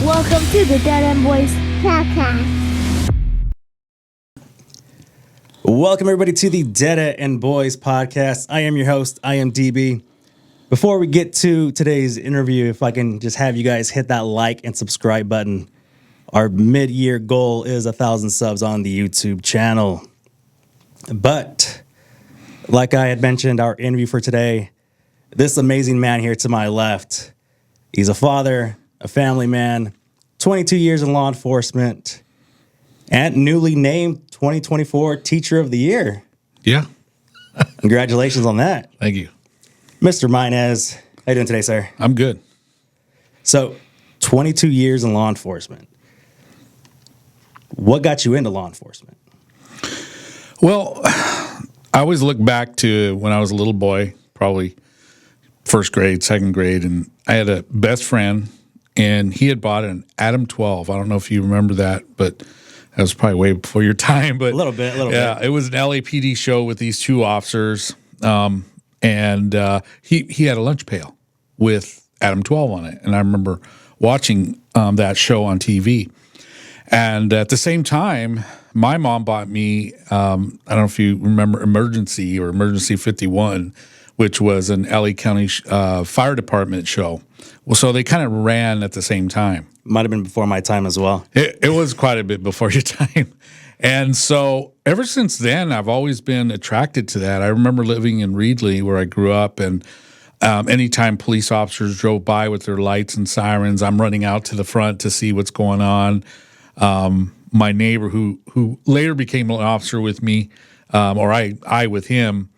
Welcome to the Dada Boys podcast. Welcome, everybody, to the Dada and Boys podcast. I am your host. I am DB. Before we get to today's interview, if I can just have you guys hit that like and subscribe button. Our mid-year goal is 1,000 subs on the YouTube channel. But like I had mentioned, our interview for today, this amazing man here to my left, he's a father, a family man, 22 years in law enforcement, and newly named 2024 Teacher of the Year. Yeah. Congratulations on that. Thank you. Mr. Maynez, how you doing today, sir? I'm good. So, 22 years in law enforcement. What got you into law enforcement? Well, I always look back to when I was a little boy, probably first grade, second grade, and I had a best friend, and he had bought an Adam 12. I don't know if you remember that, but that was probably way before your time. But A little bit. Yeah, it was an LAPD show with these two officers, and he had a lunch pail with Adam 12 on it, and I remember watching that show on TV. And at the same time, my mom bought me, I don't know if you remember Emergency 51, which was an LA County Fire Department show. Well, so they kind of ran at the same time. Might have been before my time as well. It was quite a bit before your time. And so ever since then, I've always been attracted to that. I remember living in Reedley where I grew up, and anytime police officers drove by with their lights and sirens, I'm running out to the front to see what's going on. My neighbor who later became an officer with me, or I with him,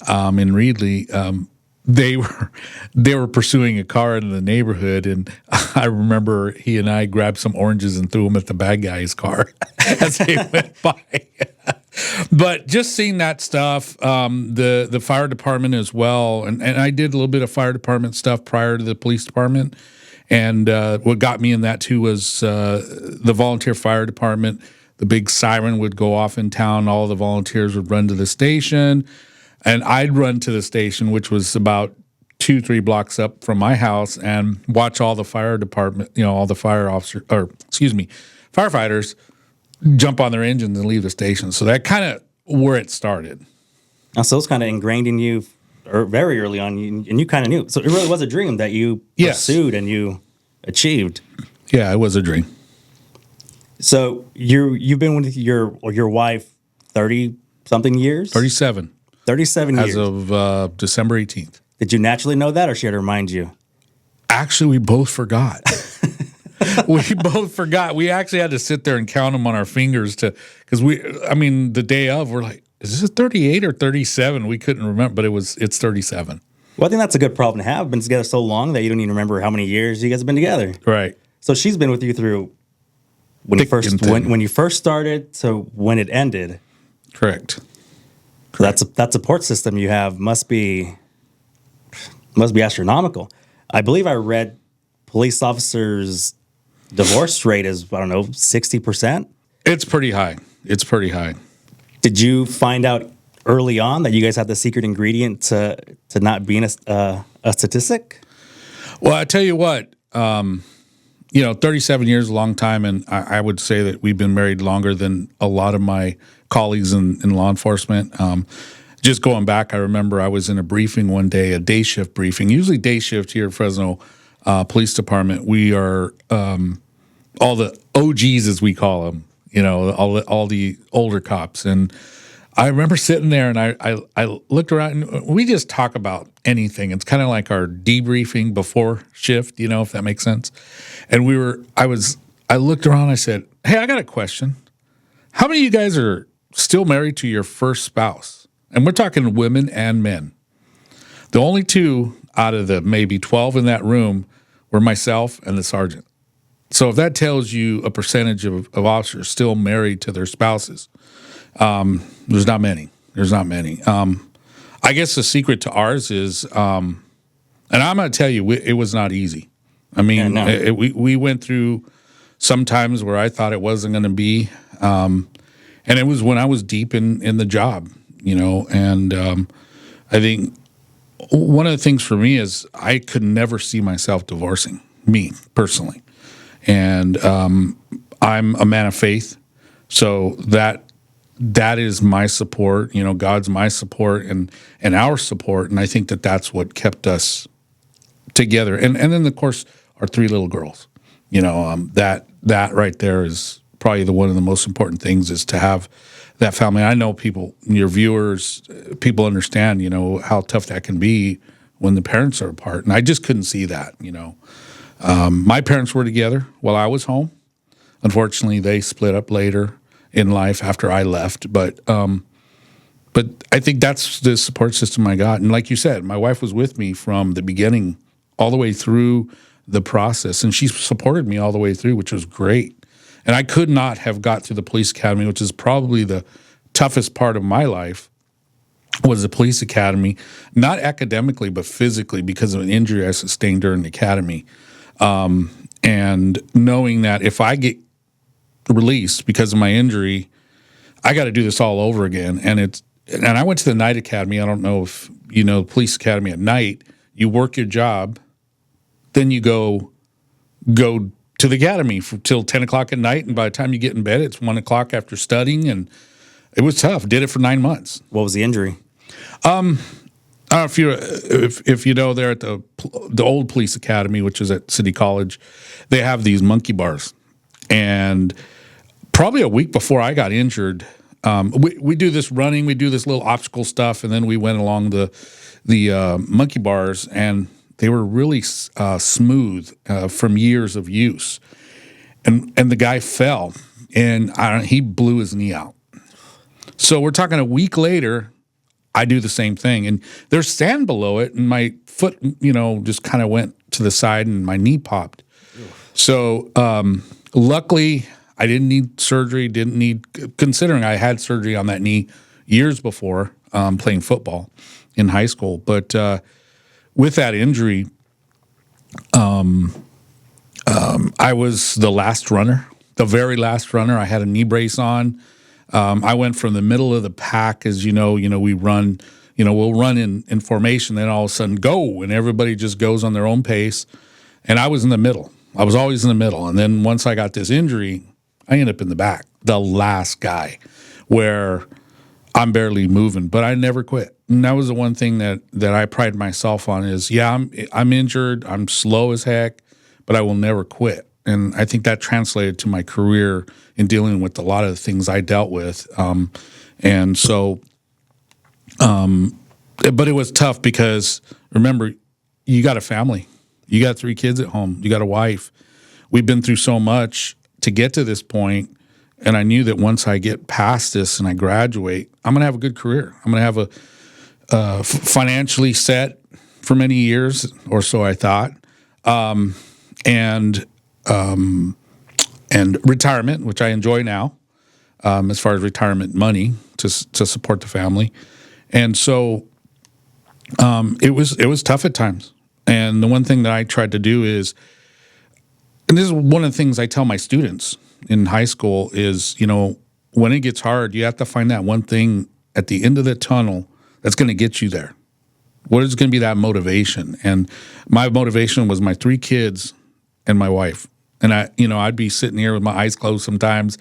in Reedley, they were pursuing a car in the neighborhood, and I remember he and I grabbed some oranges and threw them at the bad guy's car as they went by. But just seeing that stuff, the fire department as well, and I did a little bit of fire department stuff prior to the police department. And what got me in that, too, was the volunteer fire department. The big siren would go off in town. All the volunteers would run to the station. And I'd run to the station, which was about 2-3 blocks up from my house, and watch all the fire department, all the firefighters jump on their engines and leave the station. So that kind of where it started. So it's kind of ingrained in you very early on, and you kind of knew. So it really was a dream that you pursued and you achieved. Yeah, it was a dream. So you've been with your wife 30-something years? 37. 37 years. As of December 18th. Did you naturally know that, or she had to remind you? Actually, we both forgot. We both forgot. We actually had to sit there and count them on our fingers because the day of, we're like, is this 38 or 37? We couldn't remember, but it's 37. Well, I think that's a good problem to have. Been together so long that you don't even remember how many years you guys have been together. Right. So she's been with you through when you first started to when it ended. Correct. That support system you have must be astronomical. I believe I read police officers' divorce rate is 60%. It's pretty high. Did you find out early on that you guys had the secret ingredient to not being a statistic? Well, I tell you what, 37 years is a long time, and I would say that we've been married longer than a lot of my colleagues in law enforcement. Just going back, I remember I was in a briefing one day, a day shift briefing. Usually day shift here at Fresno Police Department, we are all the OGs, as we call them, all the older cops. And I remember sitting there, and I looked around, and we just talk about anything. It's kind of like our debriefing before shift, if that makes sense. And I looked around, I said, hey, I got a question. How many of you guys are still married to your first spouse? And we're talking women and men. The only two out of the maybe 12 in that room were myself and the sergeant. So if that tells you a percentage of officers still married to their spouses, there's not many. I guess the secret to ours is, and I'm going to tell you, it was not easy. I mean, we went through some times where I thought it wasn't going to be, and it was when I was deep in the job, and I think one of the things for me is I could never see myself divorcing, me personally. And I'm a man of faith, so that is my support. You know, God's my support and our support, and I think that's what kept us together. And then of course our 3 little girls. You know, that right there is probably one of the most important things, is to have that family. I know people, your viewers, people understand, you know, how tough that can be when the parents are apart, and I just couldn't see that. You know, my parents were together while I was home. Unfortunately, they split up later in life after I left, but I think that's the support system I got. And like you said, my wife was with me from the beginning all the way through the process, and she supported me all the way through, which was great. And I could not have got through the police academy, which is probably the toughest part of my life, was the police academy, not academically, but physically, because of an injury I sustained during the academy. And knowing that if I get released because of my injury, I got to do this all over again. And I went to the night academy. I don't know if you know, the police academy at night, you work your job, then you go to the academy till 10 o'clock at night. And by the time you get in bed, it's 1 o'clock after studying. And it was tough. Did it for 9 months. What was the injury? I don't know if you know, there at the old police academy, which is at City College, they have these monkey bars. And probably a week before I got injured, we do this running, we do this little obstacle stuff, and then we went along the monkey bars, and they were really smooth from years of use. And the guy fell, and he blew his knee out. So we're talking a week later, I do the same thing, and there's sand below it, and my foot, you know, just kind of went to the side, and my knee popped. So luckily, I didn't need surgery. Considering I had surgery on that knee years before playing football in high school. But with that injury, I was the last runner, the very last runner. I had a knee brace on. I went from the middle of the pack, as you know, we run, we'll run in formation, then all of a sudden go, and everybody just goes on their own pace. And I was in the middle. I was always in the middle. And then once I got this injury, I ended up in the back, the last guy, where I'm barely moving, but I never quit. And that was the one thing that I pride myself on is, yeah, I'm injured, I'm slow as heck, but I will never quit. And I think that translated to my career in dealing with a lot of the things I dealt with. And so, but it was tough because, remember, you got a family. You got 3 kids at home. You got a wife. We've been through so much to get to this point, and I knew that once I get past this and I graduate, I'm going to have a good career. I'm going to have a financially set for many years, or so I thought, and retirement, which I enjoy now, as far as retirement money to support the family, and so it was tough at times. And the one thing that I tried to do is, and this is one of the things I tell my students in high school is, when it gets hard, you have to find that one thing at the end of the tunnel that's going to get you there. What is going to be that motivation? And my motivation was my 3 kids and my wife. And I'd be sitting here with my eyes closed sometimes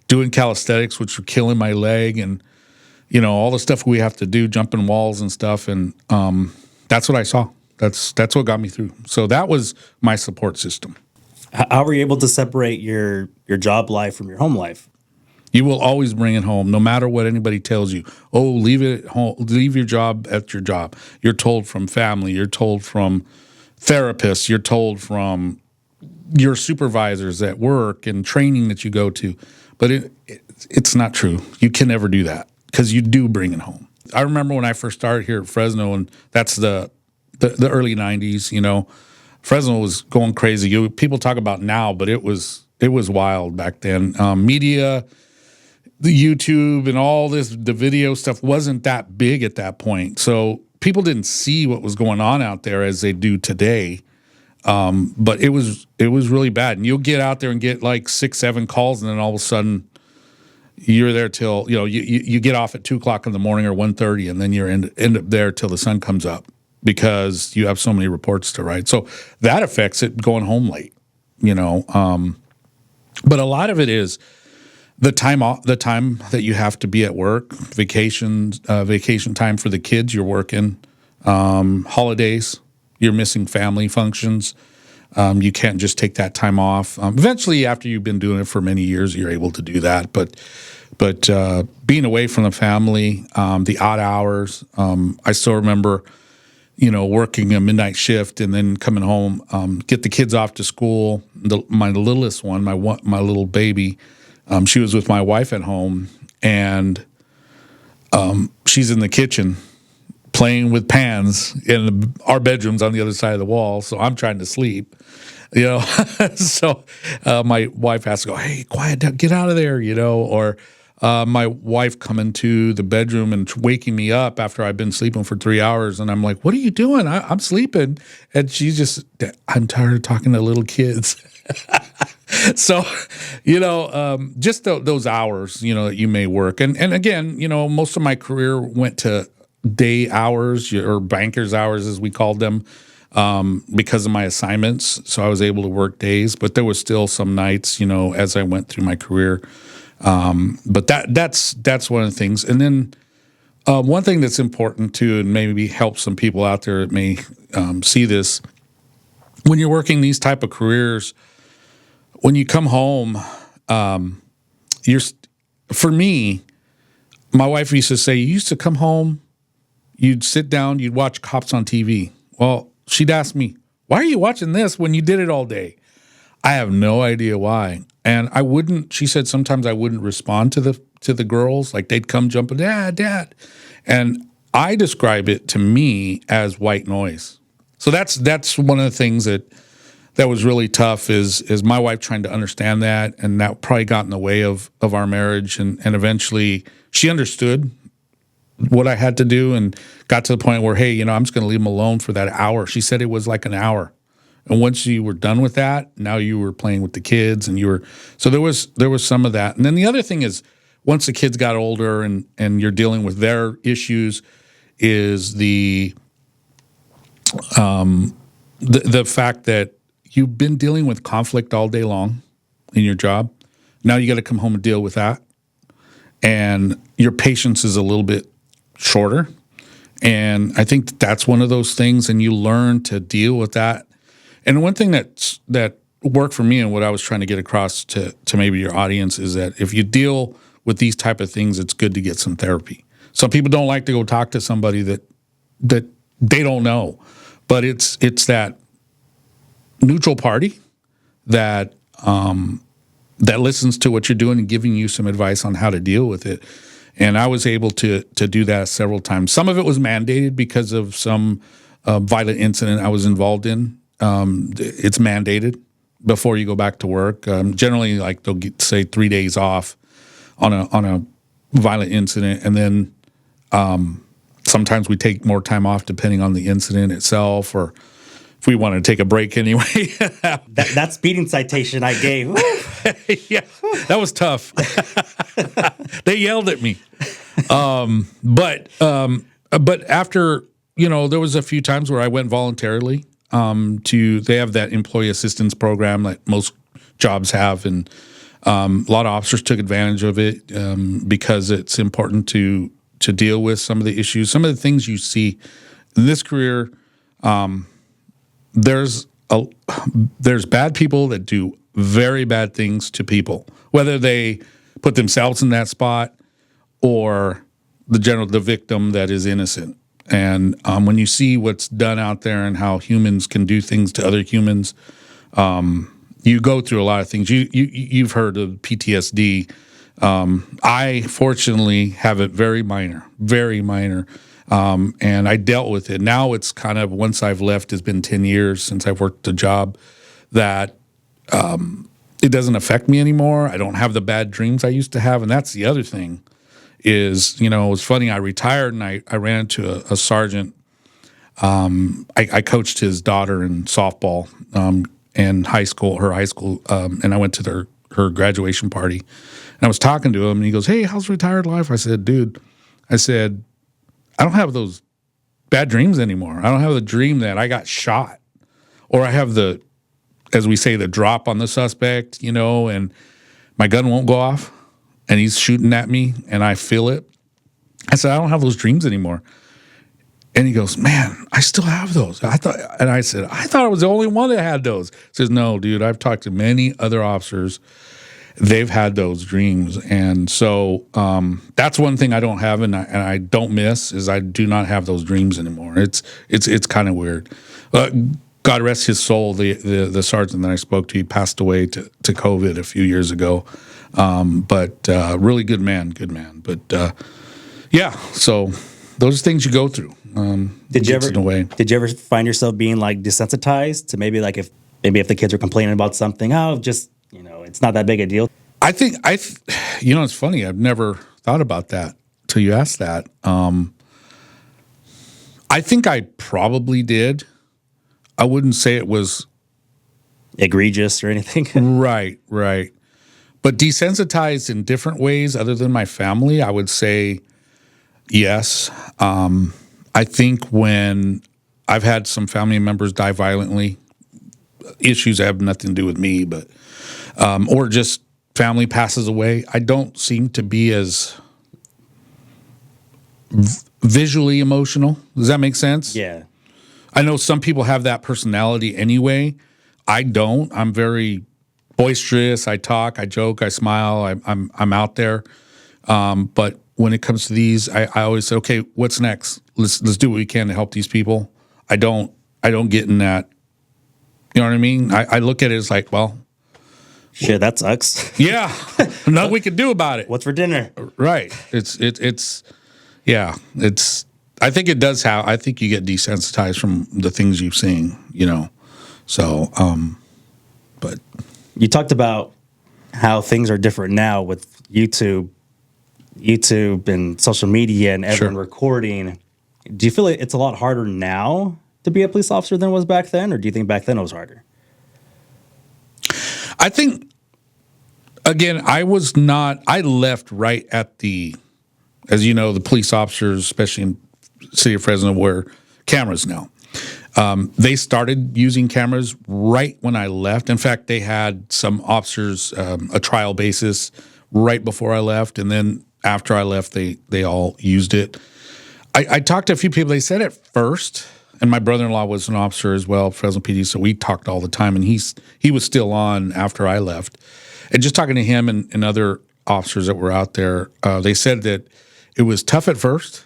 doing calisthenics, which were killing my leg, and, all the stuff we have to do, jumping walls and stuff. And that's what I saw. That's what got me through. So that was my support system. How were you able to separate your job life from your home life? You will always bring it home, no matter what anybody tells you. Oh, leave it at home. Leave your job at your job. You're told from family. You're told from therapists. You're told from your supervisors at work and training that you go to. But it's not true. You can never do that because you do bring it home. I remember when I first started here at Fresno, and that's the early 90s, Fresno was going crazy. People talk about now, but it was wild back then. Media, the YouTube and all this, the video stuff wasn't that big at that point. So people didn't see what was going on out there as they do today. But it was really bad. And you'll get out there and get like 6, 7 calls, and then all of a sudden you're there till, you get off at 2:00 in the morning or 1:30, and then you're end up there till the sun comes up, because you have so many reports to write. So that affects it going home late. But a lot of it is the time that you have to be at work, vacation time for the kids, you're working, holidays, you're missing family functions. You can't just take that time off. Eventually, after you've been doing it for many years, you're able to do that. But being away from the family, the odd hours, I still remember, working a midnight shift and then coming home, get the kids off to school. My littlest one, my little baby, she was with my wife at home, and she's in the kitchen playing with pans in our bedroom's on the other side of the wall. So I'm trying to sleep, So my wife has to go, "Hey, quiet down, get out of there," or my wife coming to the bedroom and waking me up after I've been sleeping for 3 hours. And I'm like, "What are you doing?" I'm sleeping. And she's just, "I'm tired of talking to little kids." So, just those hours, that you may work. And again, most of my career went to day hours or banker's hours, as we called them, because of my assignments. So I was able to work days, but there was still some nights, as I went through my career. But that's one of the things. And then one thing that's important too, and maybe help some people out there that may see this, when you're working these type of careers, when you come home, for me, my wife used to say, you used to come home, you'd sit down, you'd watch cops on TV. Well, she'd ask me, "Why are you watching this when you did it all day?" I have no idea why. And she said sometimes I wouldn't respond to the girls. Like they'd come jumping, "Dad." And I describe it to me as white noise. So that's one of the things that was really tough is my wife trying to understand that. And that probably got in the way of our marriage. And eventually she understood what I had to do and got to the point where, hey, I'm just going to leave him alone for that hour. She said it was like an hour. And once you were done with that, now you were playing with the kids so there was some of that. And then the other thing is once the kids got older and you're dealing with their issues is the fact that you've been dealing with conflict all day long in your job. Now you got to come home and deal with that. And your patience is a little bit shorter. And I think that's one of those things, and you learn to deal with that. And one thing that worked for me and what I was trying to get across to maybe your audience is that if you deal with these type of things, it's good to get some therapy. Some people don't like to go talk to somebody that they don't know, but it's that neutral party that listens to what you're doing and giving you some advice on how to deal with it. And I was able to do that several times. Some of it was mandated because of some violent incident I was involved in. It's mandated before you go back to work. Generally, like they'll say 3 days off on a violent incident, and then sometimes we take more time off depending on the incident itself, or if we want to take a break anyway. that speeding citation I gave. Yeah, that was tough. They yelled at me. But after, there was a few times where I went voluntarily they have that employee assistance program that most jobs have. And a lot of officers took advantage of it because it's important to deal with some of the issues, some of the things you see in this career. There's bad people that do very bad things to people, whether they put themselves in that spot or the victim that is innocent. And when you see what's done out there and how humans can do things to other humans, you go through a lot of things. You've heard of PTSD. I fortunately have it very minor, and I dealt with it. Now it's kind of, once I've left, it's been 10 years since I've worked a job that it doesn't affect me anymore. I don't have the bad dreams I used to have. And that's the other thing is, it was funny. I retired and I ran into a sergeant. I coached his daughter in softball in her high school, and I went to her graduation party. And I was talking to him, and he goes, "Hey, how's retired life?" I said, "Dude," I don't have those bad dreams anymore. I don't have the dream that I got shot, or I have the as we say, the drop on the suspect, and my gun won't go off and he's shooting at me and I feel it. I said, I don't have those dreams anymore. And he goes, man, I still have those. I said, I thought I was the only one that had those. He says, no, dude, I've talked to many other officers. They've had those dreams. And so that's one thing I don't have and I don't miss is I do not have those dreams anymore. It's kind of weird. God rest his soul. The sergeant that I spoke to, he passed away to COVID a few years ago. But really good man. But yeah, so those are things you go through. Did you ever find yourself being like desensitized to maybe like if the kids are complaining about something, it's not that big a deal? I think it's funny. I've never thought about that till you asked that. I think I probably did. I wouldn't say it was egregious or anything. Right. But desensitized in different ways other than my family, I would say yes. I think when I've had some family members die violently, issues that have nothing to do with me, but or just family passes away, I don't seem to be as visually emotional. Does that make sense? Yeah. I know some people have that personality anyway. I don't. I'm very boisterous. I talk, I joke, I smile. I'm out there. But when it comes to these, I always say, okay, what's next? Let's do what we can to help these people. I don't get in that. You know what I mean? I look at it as like, well, shit, that sucks. Yeah, nothing we can do about it. What's for dinner? Right. It's yeah. I think it does have. I think you get desensitized from the things you've seen. So but you talked about how things are different now with YouTube and social media and everyone recording. Do you feel like it's a lot harder now to be a police officer than it was back then, or do you think back then it was harder? I think, again, I left right at as you know, the police officers, especially in the city of Fresno, wear cameras now. They started using cameras right when I left. In fact, they had some officers, a trial basis right before I left, and then after I left, they all used it. I talked to a few people. They said at first, and my brother-in-law was an officer as well, Fresno PD, so we talked all the time, and he was still on after I left. And just talking to him and other officers that were out there, they said that it was tough at first,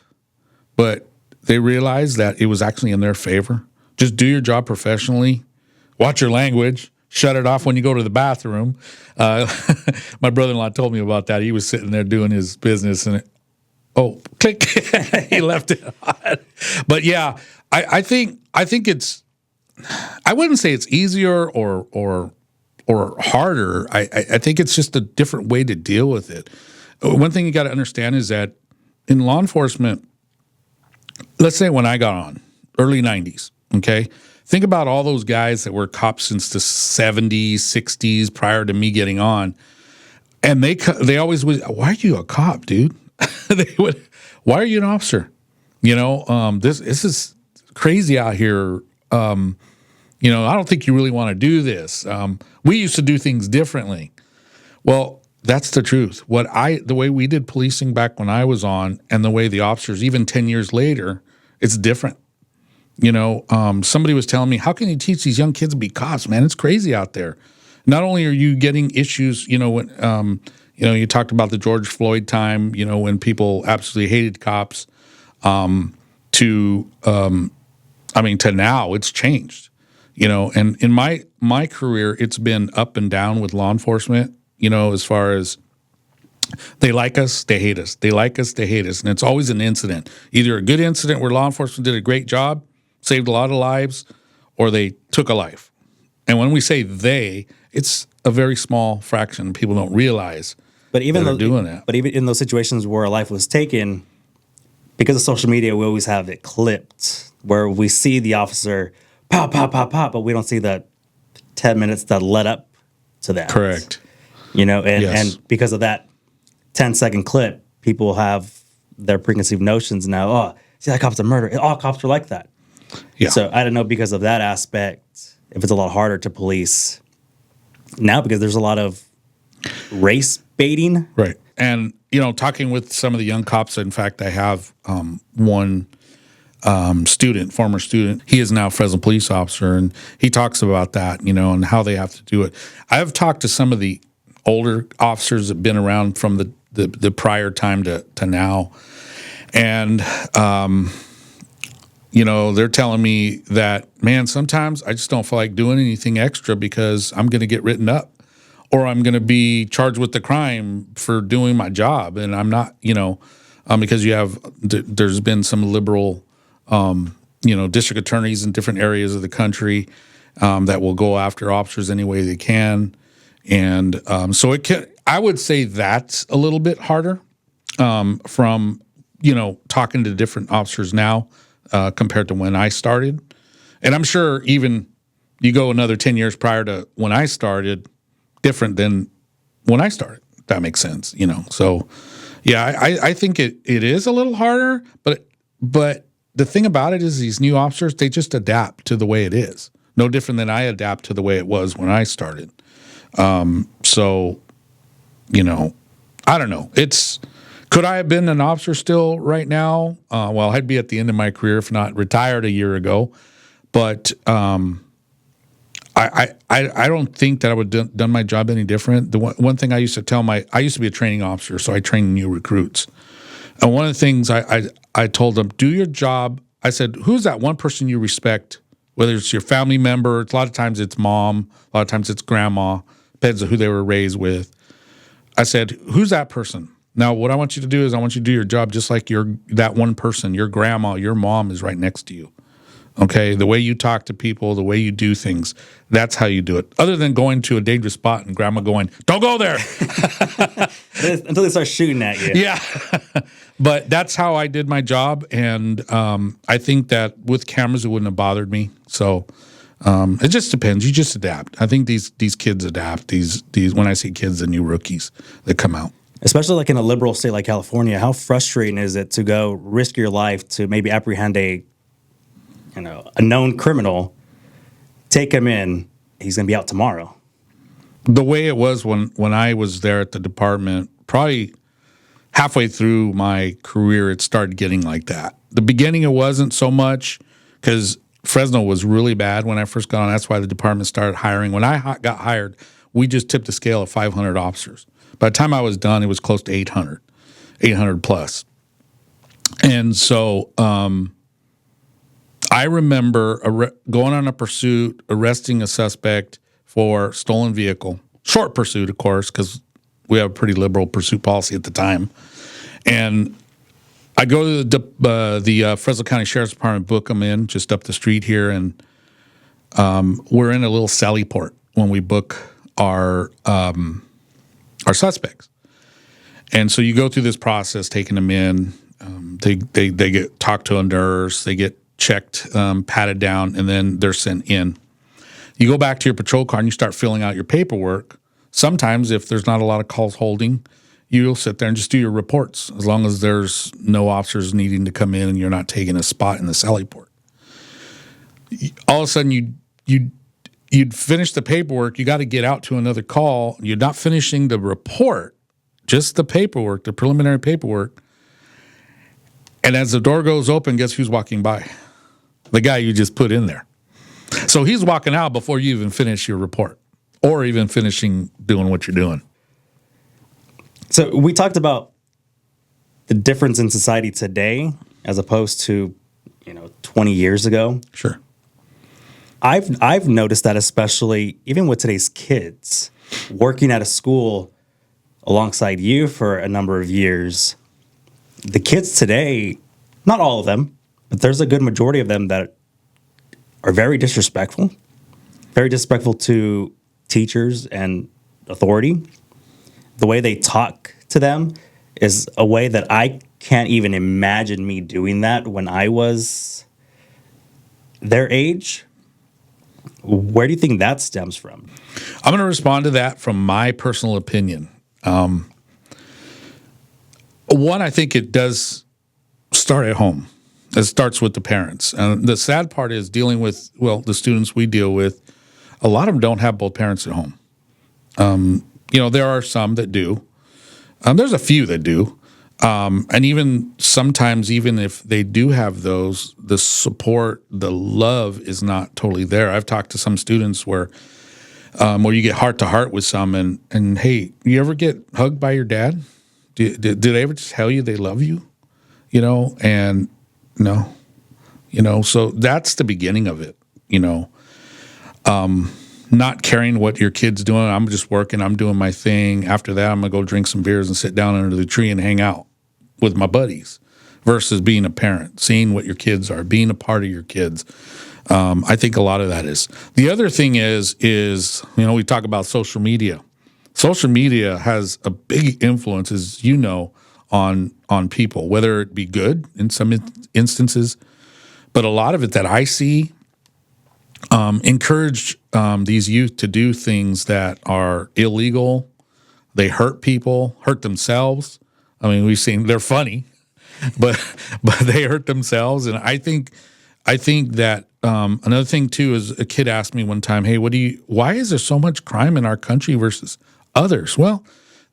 but they realized that it was actually in their favor. Just do your job professionally, watch your language, shut it off when you go to the bathroom. My brother-in-law told me about that. He was sitting there doing his business, and click, he left it on. But yeah, I think it's. I wouldn't say it's easier or harder. I think it's just a different way to deal with it. One thing you got to understand is that in law enforcement, let's say when I got on, early 90s, okay? Think about all those guys that were cops since the 70s, 60s, prior to me getting on. And they always would, why are you a cop, dude? Why are you an officer? This is crazy out here. I don't think you really want to do this. We used to do things differently. Well, that's the truth. The way we did policing back when I was on, and the way the officers, even 10 years later, it's different. Somebody was telling me, how can you teach these young kids to be cops, man? It's crazy out there. Not only are you getting issues, when, you talked about the George Floyd time, when people absolutely hated cops, to now it's changed, and in my career, it's been up and down with law enforcement, as far as they like us, they hate us. They like us, they hate us. And it's always an incident, either a good incident where law enforcement did a great job, saved a lot of lives, or they took a life. And when we say they, it's a very small fraction. People don't realize but even they're doing that. But even in those situations where a life was taken, because of social media, we always have it clipped where we see the officer pop, pop, pop, pop, but we don't see the 10 minutes that led up to that. Correct. And because of that 10-second clip, people have their preconceived notions now. Oh, see, that cop's a murderer. All cops are like that. Yeah. So I don't know, because of that aspect, if it's a lot harder to police now because there's a lot of race baiting. Right. And, talking with some of the young cops, in fact, I have one former student. He is now a Fresno police officer, and he talks about that, and how they have to do it. I've talked to some of the older officers that have been around from the prior time to now. And, they're telling me that, man, sometimes I just don't feel like doing anything extra because I'm going to get written up or I'm going to be charged with the crime for doing my job. And I'm not, because there's been some liberal, district attorneys in different areas of the country that will go after officers any way they can. And so I would say that's a little bit harder from, talking to different officers now compared to when I started. And I'm sure even you go another 10 years prior to when I started, different than when I started. If that makes sense, So, yeah, I think it is a little harder, but the thing about it is these new officers, they just adapt to the way it is. No different than I adapt to the way it was when I started. So, I don't know. Could I have been an officer still right now? Well, I'd be at the end of my career, if not retired a year ago. But I don't think that I would have done my job any different. The one thing I used to tell I used to be a training officer, so I trained new recruits. And one of the things I told them, do your job. I said, who's that one person you respect, whether it's your family member, a lot of times it's mom, a lot of times it's grandma, depends on who they were raised with. I said, who's that person? Now, what I want you to do is I want you to do your job just like that one person, your grandma, your mom is right next to you. Okay, the way you talk to people, the way you do things, that's how you do it. Other than going to a dangerous spot and grandma going, don't go there. Until they start shooting at you. Yeah. But that's how I did my job. And I think that with cameras, it wouldn't have bothered me. So it just depends. You just adapt. I think these kids adapt. These when I see kids, the new rookies that come out. Especially like in a liberal state like California, how frustrating is it to go risk your life to maybe apprehend a known criminal, take him in, he's going to be out tomorrow. The way it was when I was there at the department, probably halfway through my career, it started getting like that. The beginning, it wasn't so much because Fresno was really bad when I first got on. That's why the department started hiring. When I got hired, we just tipped the scale of 500 officers. By the time I was done, it was close to 800 plus. And so I remember going on a pursuit, arresting a suspect for stolen vehicle. Short pursuit, of course, because we have a pretty liberal pursuit policy at the time. And I go to the Fresno County Sheriff's Department, book them in just up the street here, and we're in a little sally port when we book our suspects. And so you go through this process, taking them in. They get talked to a nurse, they get checked, patted down, and then they're sent in. You go back to your patrol car and you start filling out your paperwork. Sometimes, if there's not a lot of calls holding, you'll sit there and just do your reports, as long as there's no officers needing to come in and you're not taking a spot in the sally port. All of a sudden, you'd finish the paperwork. You got to get out to another call. You're not finishing the report, just the paperwork, the preliminary paperwork. And as the door goes open, guess who's walking by? The guy you just put in there. So he's walking out before you even finish your report or even finishing doing what you're doing. So we talked about the difference in society today as opposed to, 20 years ago. Sure. I've noticed that, especially even with today's kids, working at a school alongside you for a number of years, the kids today, not all of them, but there's a good majority of them that are very disrespectful to teachers and authority. The way they talk to them is a way that I can't even imagine me doing that when I was their age. Where do you think that stems from? I'm going to respond to that from my personal opinion. One, I think it does start at home. It starts with the parents. And the sad part is dealing with, the students we deal with, a lot of them don't have both parents at home. There are some that do. There's a few that do. And even sometimes, even if they do have those, the support, the love is not totally there. I've talked to some students where you get heart to heart with some, and hey, you ever get hugged by your dad? Do they ever just tell you they love you? And no, so that's the beginning of it. Not caring what your kid's doing. I'm just working. I'm doing my thing. After that, I'm gonna go drink some beers and sit down under the tree and hang out with my buddies. Versus being a parent, seeing what your kids are, being a part of your kids. I think a lot of that is. The other thing is we talk about social media. Social media has a big influence, as you know, on people, whether it be good in some instances, but a lot of it that I see encourage these youth to do things that are illegal. They hurt people, hurt themselves. I mean, we've seen they're funny, but they hurt themselves. And I think that another thing too is a kid asked me one time, "Hey, why is there so much crime in our country versus others?" Well,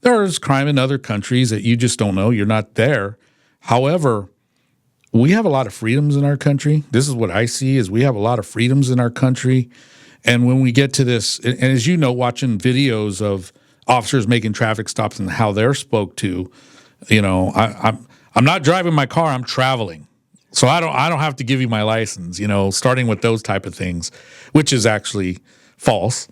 there is crime in other countries that you just don't know. You're not there. However, we have a lot of freedoms in our country. This is what I see is we have a lot of freedoms in our country. And when we get to this, and as you know, watching videos of officers making traffic stops and how they're spoke to, I'm not driving my car, I'm traveling. So I don't have to give you my license, starting with those type of things, which is actually false.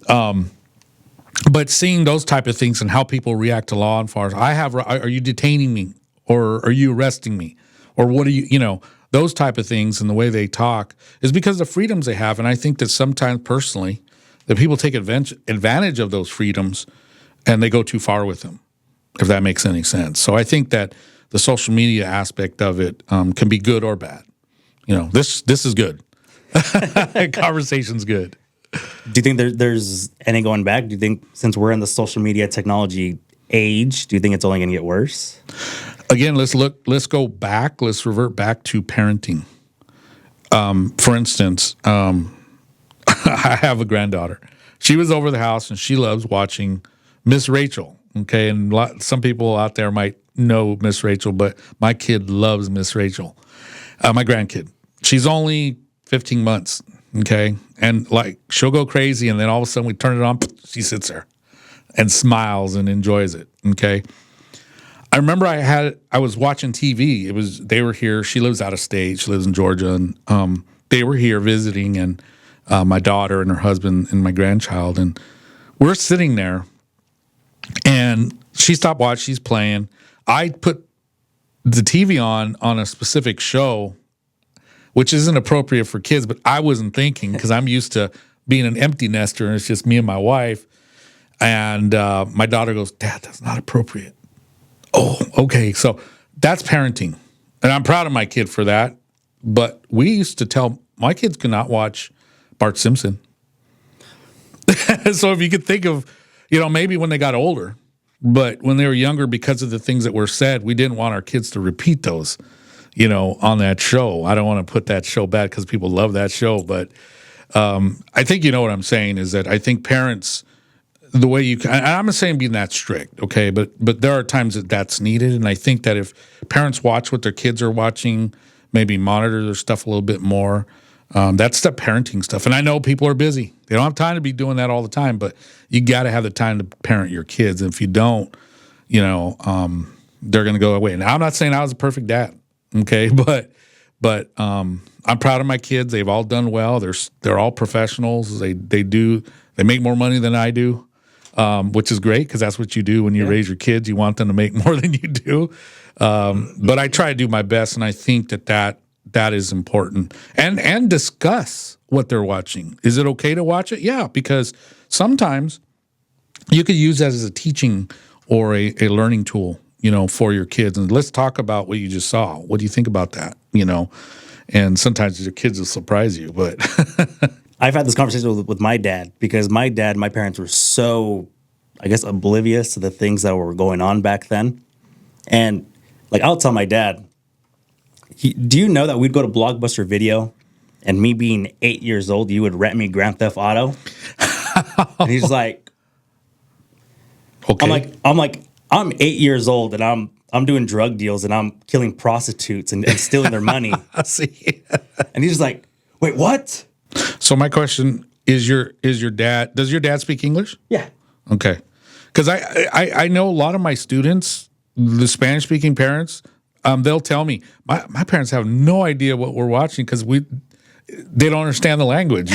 But seeing those type of things and how people react to law enforcement, are you detaining me or are you arresting me? Or what are you, those type of things and the way they talk is because of the freedoms they have. And I think that sometimes personally that people take advantage of those freedoms and they go too far with them, if that makes any sense. So I think that the social media aspect of it can be good or bad. This is good. Conversation's good. Do you think there's any going back? Do you think since we're in the social media technology age, do you think it's only going to get worse? Again, let's go back. Let's revert back to parenting. For instance, I have a granddaughter. She was over the house and she loves watching Miss Rachel. Okay. And some people out there might know Miss Rachel, but my kid loves Miss Rachel. My grandkid, she's only 15 months. Okay. And she'll go crazy. And then all of a sudden we turn it on. She sits there and smiles and enjoys it. Okay. I remember I was watching TV. They were here. She lives out of state. She lives in Georgia, and they were here visiting, and my daughter and her husband and my grandchild, and we're sitting there, and she stopped watching. She's playing. I put the TV on a specific show, which isn't appropriate for kids, but I wasn't thinking because I'm used to being an empty nester, and it's just me and my wife. And my daughter goes, "Dad, that's not appropriate." Oh, okay. So that's parenting. And I'm proud of my kid for that. But we used to tell my kids could not watch Bart Simpson. So if you could think of, maybe when they got older, but when they were younger, because of the things that were said, we didn't want our kids to repeat those, on that show. I don't want to put that show bad because people love that show. But I think you know what I'm saying is that I think parents, the way I'm not saying being that strict, okay, but there are times that that's needed, and I think that if parents watch what their kids are watching, maybe monitor their stuff a little bit more, that's the parenting stuff. And I know people are busy; they don't have time to be doing that all the time, but you got to have the time to parent your kids. And if you don't, they're going to go away. Now, I'm not saying I was a perfect dad, okay, but I'm proud of my kids. They've all done well. They're all professionals. They make more money than I do. Which is great because that's what you do when you raise your kids. You want them to make more than you do. But I try to do my best, and I think that is important. And discuss what they're watching. Is it okay to watch it? Yeah, because sometimes you could use that as a teaching or a learning tool, for your kids. And let's talk about what you just saw. What do you think about that? And sometimes your kids will surprise you, but I've had this conversation with my dad because my parents were so, I guess, oblivious to the things that were going on back then. And I'll tell my dad, do you know that we'd go to Blockbuster Video and me being 8 years old, you would rent me Grand Theft Auto. And he's like, Okay. I'm 8 years old and I'm doing drug deals and I'm killing prostitutes and stealing their money. See. And he's just like, wait, what? So my question is your dad, does your dad speak English? Yeah. Okay. Because I know a lot of my students, the Spanish speaking parents, they'll tell me my parents have no idea what we're watching because they don't understand the language,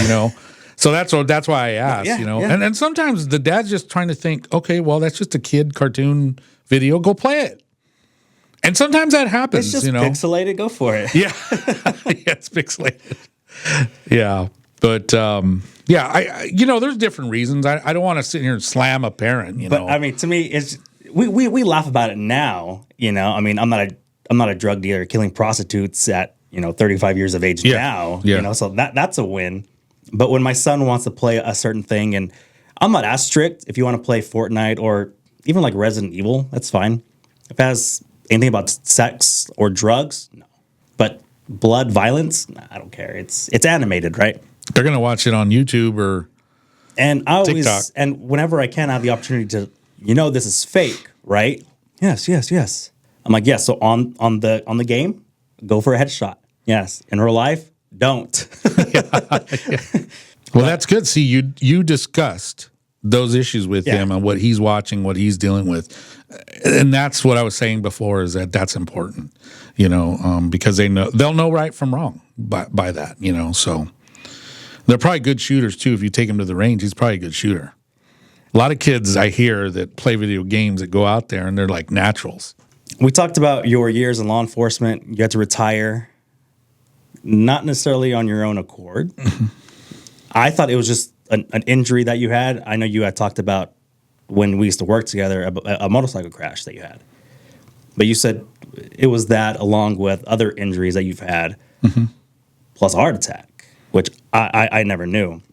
So that's why I asked, Yeah, yeah. And sometimes the dad's just trying to think, okay, well, that's just a kid cartoon video, go play it. And sometimes that happens, It's just pixelated. Go for it. Yeah. Yeah, it's pixelated. Yeah. But I there's different reasons. I don't want to sit here and slam a parent, But I mean, to me, it's we laugh about it now. I mean, I'm not a drug dealer killing prostitutes at 35 years of age now. Yeah. So that's a win. But when my son wants to play a certain thing, and I'm not as strict. If you want to play Fortnite or even like Resident Evil, that's fine. If it has anything about sex or drugs, no. But blood, violence, nah, I don't care. It's animated, right? They're gonna watch it on YouTube or And I always, TikTok. and whenever I can, I have the opportunity to, this is fake, right? Yes. I'm like, yes. So on the game, go for a headshot. Yes. In real life, don't. Well, that's good. See, you discussed those issues with him and what he's watching, what he's dealing with, and that's what I was saying before. Is that's important, because they'll know right from wrong by that, So they're probably good shooters too. If you take him to the range, he's probably a good shooter. A lot of kids I hear that play video games that go out there and they're like naturals. We talked about your years in law enforcement. You had to retire, not necessarily on your own accord. I thought it was just an injury that you had. I know you had talked about when we used to work together, a motorcycle crash that you had. But you said it was that along with other injuries that you've had, plus a heart attack, which I never knew.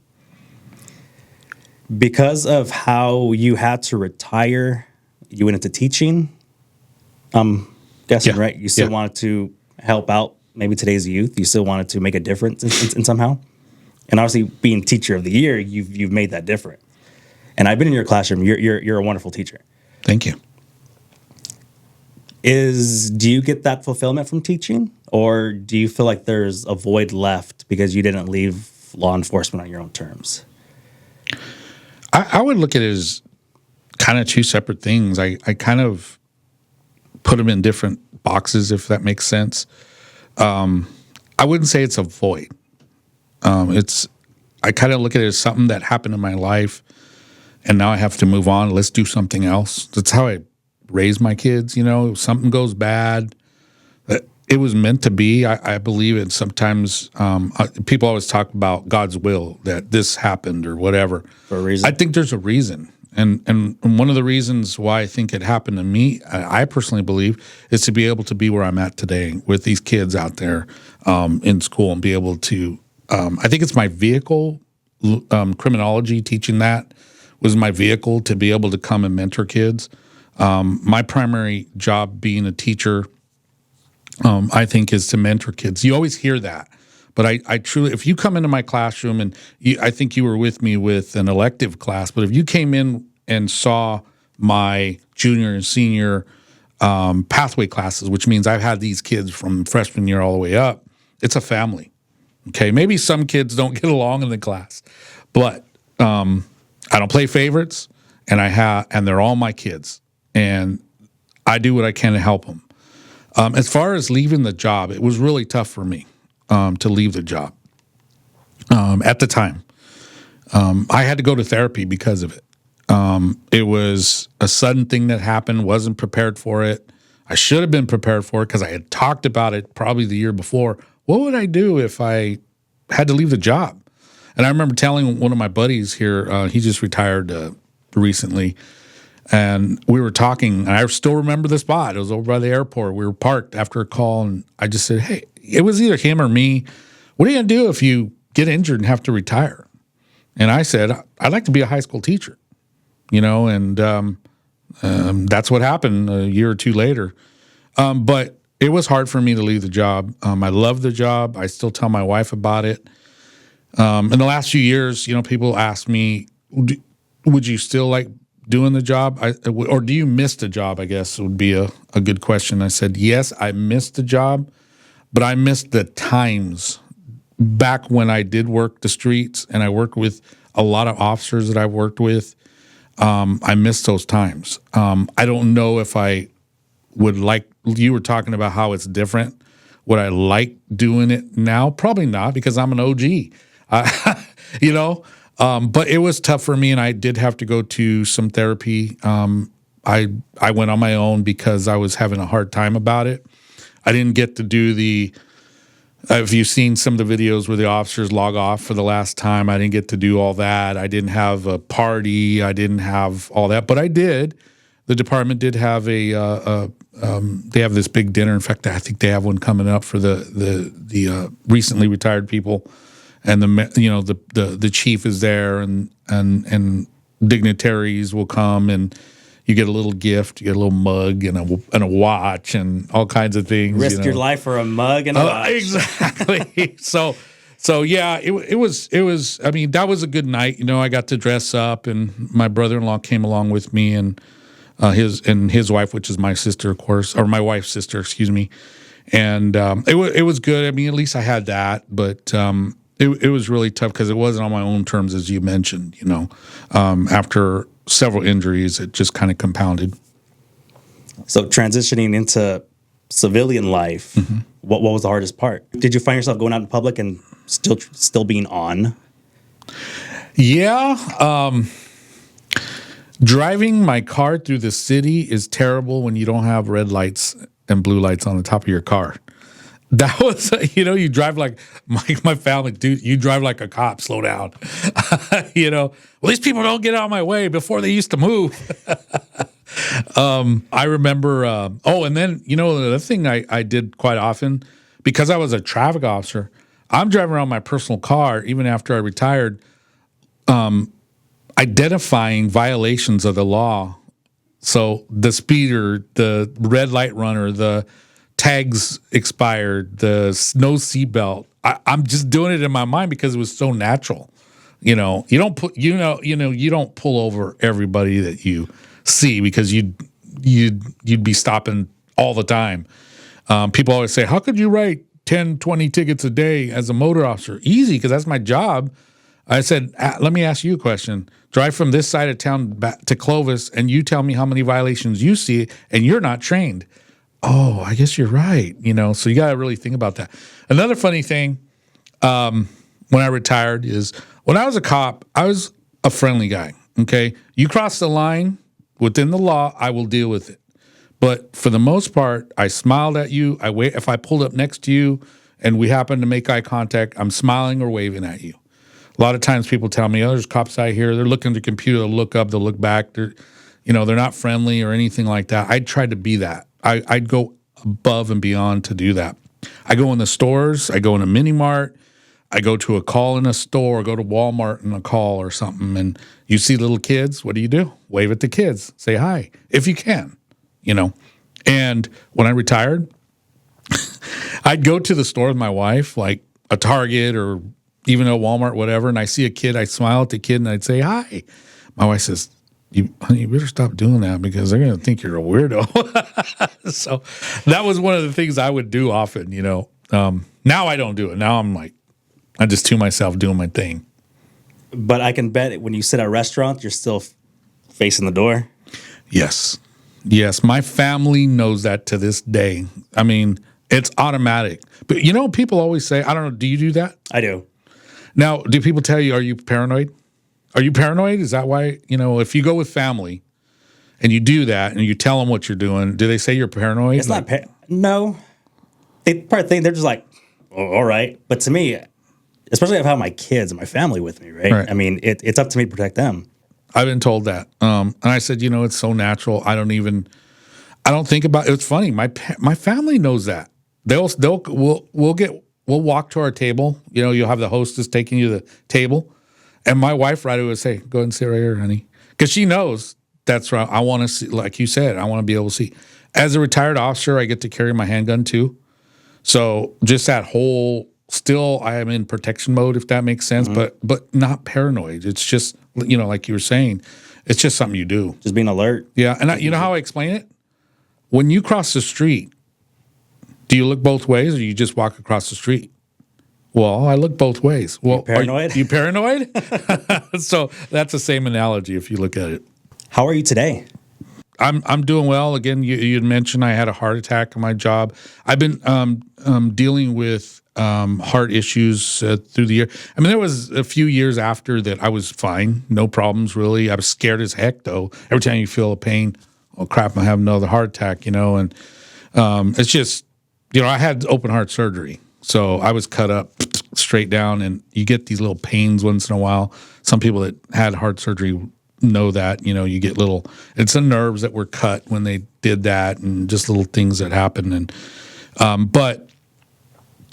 Because of how you had to retire, you went into teaching. I'm guessing, right? You still wanted to help out maybe today's youth. You still wanted to make a difference in somehow. And obviously, being teacher of the year, you've made that different. And I've been in your classroom. You're a wonderful teacher. Thank you. Do you get that fulfillment from teaching, or do you feel like there's a void left because you didn't leave law enforcement on your own terms? I would look at it as kind of two separate things. I kind of put them in different boxes, if that makes sense. I wouldn't say it's a void. I kind of look at it as something that happened in my life, and now I have to move on. Let's do something else. That's how I raise my kids. Something goes bad, it was meant to be. I believe it. Sometimes people always talk about God's will, that this happened or whatever. For a reason? I think there's a reason. And one of the reasons why I think it happened to me, I personally believe, is to be able to be where I'm at today with these kids out there in school and be able to, I think it's my vehicle, criminology, teaching that was my vehicle to be able to come and mentor kids. My primary job being a teacher, I think, is to mentor kids. You always hear that. But I truly, if you come into my classroom, and I think you were with me with an elective class, but if you came in and saw my junior and senior pathway classes, which means I've had these kids from freshman year all the way up, it's a family. Okay, maybe some kids don't get along in the class, but I don't play favorites, and and they're all my kids, and I do what I can to help them. As far as leaving the job, it was really tough for me to leave the job at the time. I had to go to therapy because of it. It was a sudden thing that happened, wasn't prepared for it. I should have been prepared for it because I had talked about it probably the year before. What would I do if I had to leave the job? And I remember telling one of my buddies here, he just retired recently, and we were talking, and I still remember the spot. It was over by the airport. We were parked after a call, and I just said, hey, it was either him or me. What are you going to do if you get injured and have to retire? And I said, I'd like to be a high school teacher, and that's what happened a year or two later. But it was hard for me to leave the job. I love the job. I still tell my wife about it. In the last few years, people ask me, would you still like doing the job? Or do you miss the job, I guess would be a good question. I said, yes, I miss the job, but I miss the times back when I did work the streets and I worked with a lot of officers that I've worked with. I miss those times. I don't know if I would like, you were talking about how it's different. Would I like doing it now? Probably not, because I'm an OG, but it was tough for me, and I did have to go to some therapy. I went on my own because I was having a hard time about it. I didn't get to do if you've seen some of the videos where the officers log off for the last time, I didn't get to do all that. I didn't have a party. I didn't have all that, but I did. The department did have they have this big dinner. In fact, I think they have one coming up for the recently retired people, and the chief is there, and dignitaries will come, and you get a little gift, you get a little mug and a watch and all kinds of things. Risk your life for a mug and a watch. Exactly. So yeah, it was. I mean, that was a good night. I got to dress up, and my brother-in-law came along with me, and his wife, which is my sister, of course, or my wife's sister, excuse me. And it was good. I mean, at least I had that, but it was really tough because it wasn't on my own terms, as you mentioned. After several injuries, it just kind of compounded. So transitioning into civilian life, what was the hardest part? Did you find yourself going out in public and still being on? Yeah. Driving my car through the city is terrible when you don't have red lights and blue lights on the top of your car. That was, you drive like my family, dude, you drive like a cop, slow down. Well, these people don't get out of my way before they used to move. I remember, and then, the other thing I did quite often, because I was a traffic officer, I'm driving around my personal car, even after I retired, identifying violations of the law. So the speeder, the red light runner, the tags expired, the no seatbelt. I'm just doing it in my mind because it was so natural. You don't pull over everybody that you see because you'd be stopping all the time. People always say, how could you write 10, 20 tickets a day as a motor officer? Easy, because that's my job. I said, let me ask you a question. Drive from this side of town back to Clovis, and you tell me how many violations you see, and you're not trained. Oh, I guess you're right. So you got to really think about that. Another funny thing, when I retired is when I was a cop, I was a friendly guy. Okay. You cross the line within the law, I will deal with it. But for the most part, I smiled at you. If I pulled up next to you and we happen to make eye contact, I'm smiling or waving at you. A lot of times people tell me, there's cops out here. They're looking at the computer. They'll look up. They'll look back. They're not friendly or anything like that. I tried to be that. I'd go above and beyond to do that. I go in the stores. I go in a mini mart. I go to a call in a store. Go to Walmart in a call or something. And you see little kids. What do? Wave at the kids. Say hi if you can. And when I retired, I'd go to the store with my wife, like a Target or even a Walmart, whatever, and I see a kid, I'd smile at the kid and I'd say hi. My wife says, honey, you better stop doing that because they're going to think you're a weirdo. So that was one of the things I would do often, Now I don't do it. Now I'm like, I just to myself doing my thing. But I can bet when you sit at a restaurant, you're still facing the door. Yes. My family knows that to this day. I mean, it's automatic. But people always say, I don't know, do you do that? I do. Now, do people tell you, are you paranoid? Are you paranoid? Is that why, if you go with family and you do that and you tell them what you're doing, do they say you're paranoid? It's not, no. They probably think they're just like, oh, all right. But to me, especially if I have my kids and my family with me, right? I mean, it's up to me to protect them. I've been told that. And I said, it's so natural. I don't think about it. It's funny. My family knows that. We'll walk to our table. You'll have the hostess taking you to the table. And my wife right away would say, go ahead and sit right here, honey. Because she knows That's right. I want to see, like you said, I want to be able to see. As a retired officer, I get to carry my handgun too. So just that whole, still I am in protection mode, if that makes sense, but not paranoid. It's just, like you were saying, it's just something you do. Just being alert. Yeah. And you know how I explain it? When you cross the street, do you look both ways or you just walk across the street? Well, I look both ways. Well, paranoid? You paranoid? So that's the same analogy if you look at it. How are you today? I'm doing well. Again, you had mentioned I had a heart attack in my job. I've been dealing with heart issues through the year. I mean, there was a few years after that I was fine, no problems really. I was scared as heck though. Every time you feel a pain, oh crap, I have another heart attack, and it's just, I had open heart surgery. So I was cut up straight down, and you get these little pains once in a while. Some people that had heart surgery know that, you get it's the nerves that were cut when they did that, and just little things that happen. And, but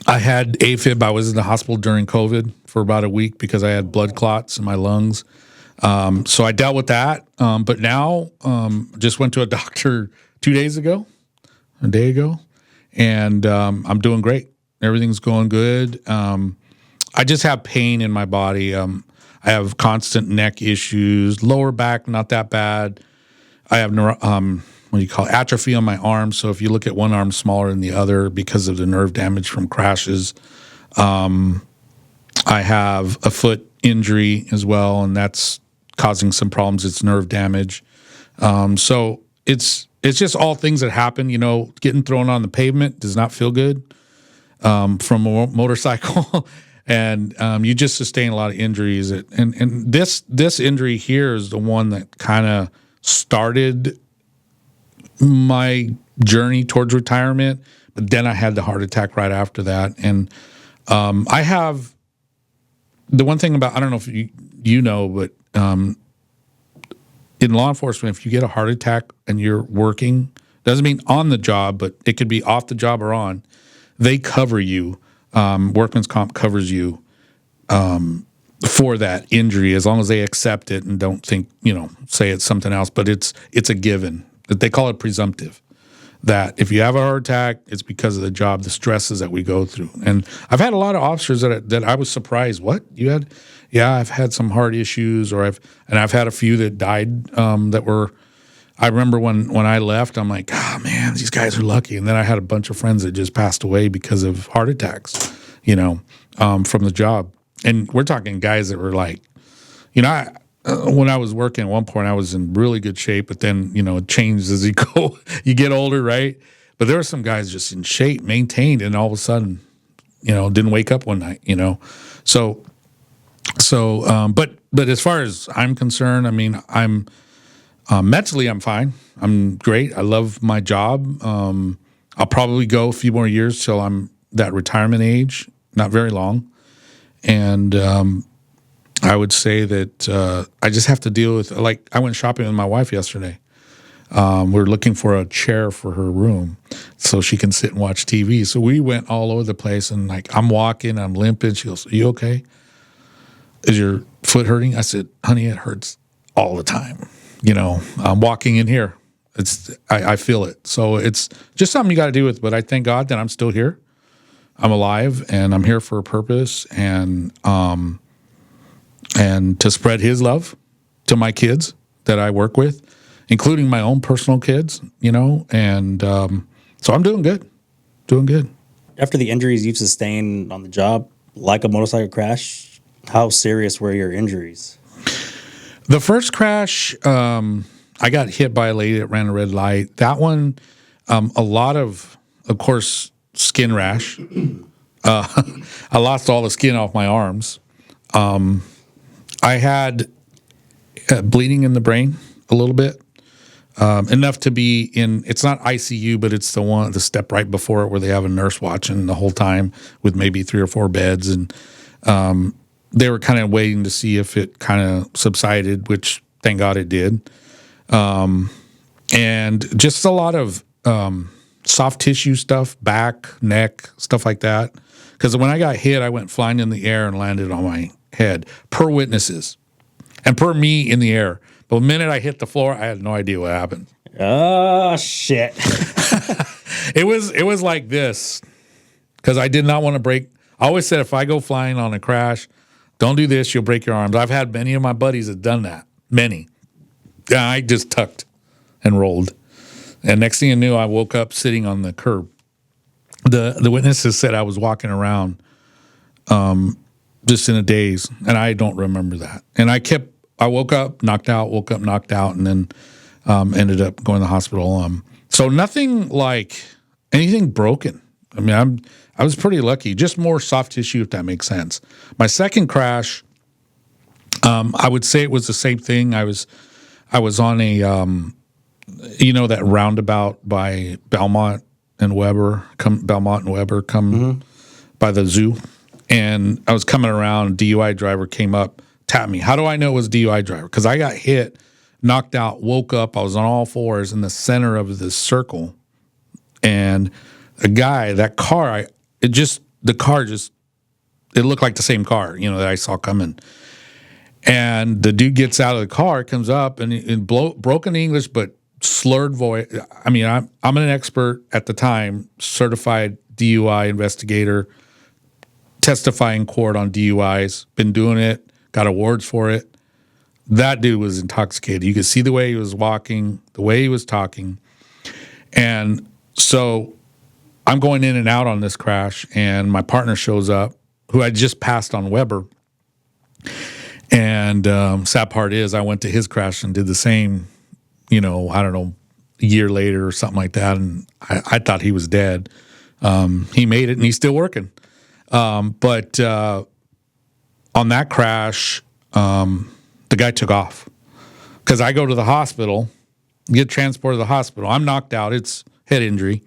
I had AFib. I was in the hospital during COVID for about a week because I had blood clots in my lungs. So I dealt with that. But now, just went to a doctor a day ago, and, I'm doing great. Everything's going good. I just have pain in my body. I have constant neck issues, lower back, not that bad. I have atrophy on my arms. So if you look at one arm smaller than the other because of the nerve damage from crashes. I have a foot injury as well, and that's causing some problems. It's nerve damage. So it's just all things that happen. Getting thrown on the pavement does not feel good. From a motorcycle, and you just sustain a lot of injuries. And this injury here is the one that kind of started my journey towards retirement. But then I had the heart attack right after that. And I have the one thing about, I don't know if you know, but in law enforcement, if you get a heart attack and you're working, doesn't mean on the job, but it could be off the job or on. They cover you. Workman's comp covers you for that injury as long as they accept it and don't think, say it's something else. But it's a given. They call it presumptive. That if you have a heart attack, it's because of the job, the stresses that we go through. And I've had a lot of officers that I was surprised. What you had? Yeah, I've had some heart issues, I've had a few that died that were. I remember when I left, I'm like, oh man, these guys are lucky. And then I had a bunch of friends that just passed away because of heart attacks, from the job. And we're talking guys that were like, when I was working at one point, I was in really good shape, but then, it changed as you go, you get older, right? But there were some guys just in shape, maintained, and all of a sudden, didn't wake up one night, So, but as far as I'm concerned, I mean, mentally, I'm fine. I'm great. I love my job. I'll probably go a few more years till I'm that retirement age, not very long. And I would say that I just have to deal with, like, I went shopping with my wife yesterday. We're looking for a chair for her room so she can sit and watch TV. So we went all over the place, and like, I'm walking, I'm limping. She goes, "Are you okay? Is your foot hurting?" I said, "Honey, it hurts all the time. I'm walking in here. I feel it." So it's just something you got to deal with. But I thank God that I'm still here. I'm alive, and I'm here for a purpose, and to spread His love to my kids that I work with, including my own personal kids. And so I'm doing good. After the injuries you've sustained on the job, like a motorcycle crash, how serious were your injuries? The first crash, I got hit by a lady that ran a red light. That one, a lot of course, skin rash. I lost all the skin off my arms. I had bleeding in the brain a little bit, enough to be in. It's not ICU, but it's the step right before it where they have a nurse watching the whole time with maybe 3 or 4 beds, and they were kind of waiting to see if it kind of subsided, which thank God it did. And just a lot of soft tissue stuff, back, neck, stuff like that. Because when I got hit, I went flying in the air and landed on my head, per witnesses, and per me in the air. The minute I hit the floor, I had no idea what happened. Oh shit. It was like this, because I did not want to break. I always said, if I go flying on a crash, don't do this, you'll break your arms. I've had many of my buddies that done that. Many. Yeah, I just tucked and rolled. And next thing I knew, I woke up sitting on the curb. The witnesses said I was walking around just in a daze, and I don't remember that. And I woke up, knocked out, and then ended up going to the hospital. So nothing like anything broken. I mean, I was pretty lucky. Just more soft tissue, if that makes sense. My second crash, I would say it was the same thing. I was on a, that roundabout by Belmont and Weber, by the zoo. And I was coming around, DUI driver came up, tapped me. How do I know it was DUI driver? Because I got hit, knocked out, woke up. I was on all fours in the center of this circle. And a guy, that car, it looked like the same car, that I saw coming. And the dude gets out of the car, comes up, and in broken English, but slurred voice. I mean, I'm an expert at the time, certified DUI investigator, testifying in court on DUIs, been doing it, got awards for it. That dude was intoxicated. You could see the way he was walking, the way he was talking. And so I'm going in and out on this crash, and my partner shows up, who I just passed on Weber. And sad part is I went to his crash and did the same, I don't know, a year later or something like that. And I thought he was dead. He made it, and he's still working. But on that crash, the guy took off, because I go to the hospital, get transported to the hospital. I'm knocked out. It's head injury.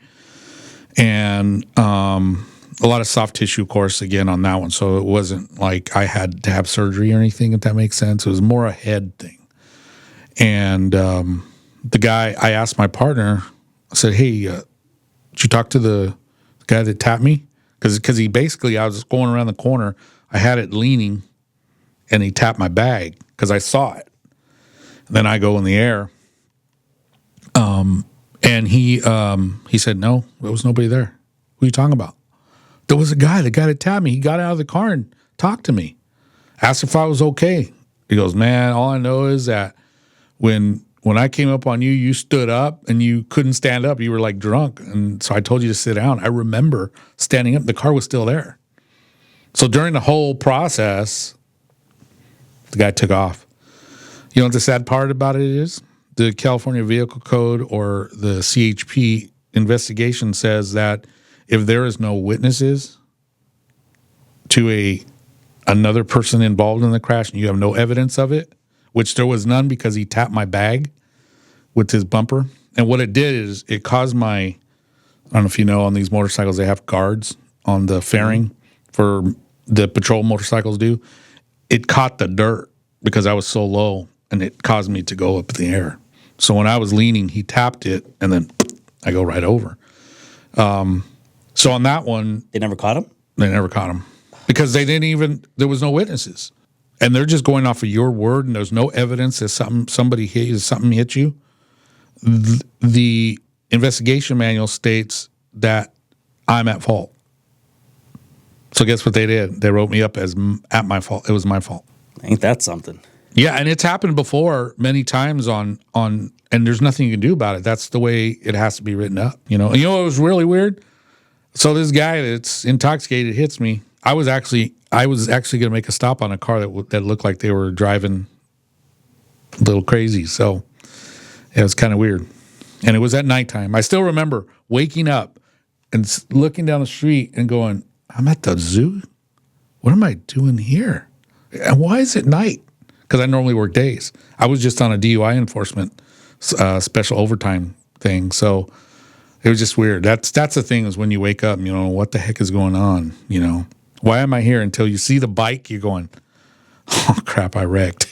And a lot of soft tissue, of course, again, on that one. So it wasn't like I had to have surgery or anything, if that makes sense. It was more a head thing. And the guy, I asked my partner, I said, hey, did you talk to the guy that tapped me? Because he basically, I was going around the corner, I had it leaning, and he tapped my bag because I saw it. And then I go in the air. And he said, no, there was nobody there. Who are you talking about? There was a guy, the guy that tapped me. He got out of the car and talked to me. Asked if I was okay. He goes, man, all I know is that when I came up on you, you stood up and you couldn't stand up. You were like drunk. And so I told you to sit down. I remember standing up. The car was still there. So during the whole process, the guy took off. You know what the sad part about it is? The California Vehicle Code, or the CHP investigation, says that if there is no witnesses to another person involved in the crash and you have no evidence of it, which there was none because he tapped my bag with his bumper. And what it did is it caused I don't know if you know, on these motorcycles, they have guards on the fairing for the patrol motorcycles do. It caught the dirt because I was so low, and it caused me to go up in the air. So when I was leaning, he tapped it, and then I go right over. So on that one, They never caught him? they never caught him because there was no witnesses. And they're just going off of your word, and there's no evidence that something hit you. The investigation manual states that I'm at fault. So guess what they did? They wrote me up as at my fault. It was my fault. Ain't that something? Yeah, and it's happened before many times on, and there's nothing you can do about it. That's the way it has to be written up. And it was really weird. So this guy that's intoxicated hits me. I was actually going to make a stop on a car that looked like they were driving a little crazy. So it was kind of weird, and it was at nighttime. I still remember waking up and looking down the street and going, "I'm at the zoo. What am I doing here? And why is it night?" Because I normally work days. I was just on a DUI enforcement special overtime thing, so it was just weird. That's the thing, is when you wake up, what the heck is going on? Why am I here? Until you see the bike, you're going, "Oh crap, I wrecked."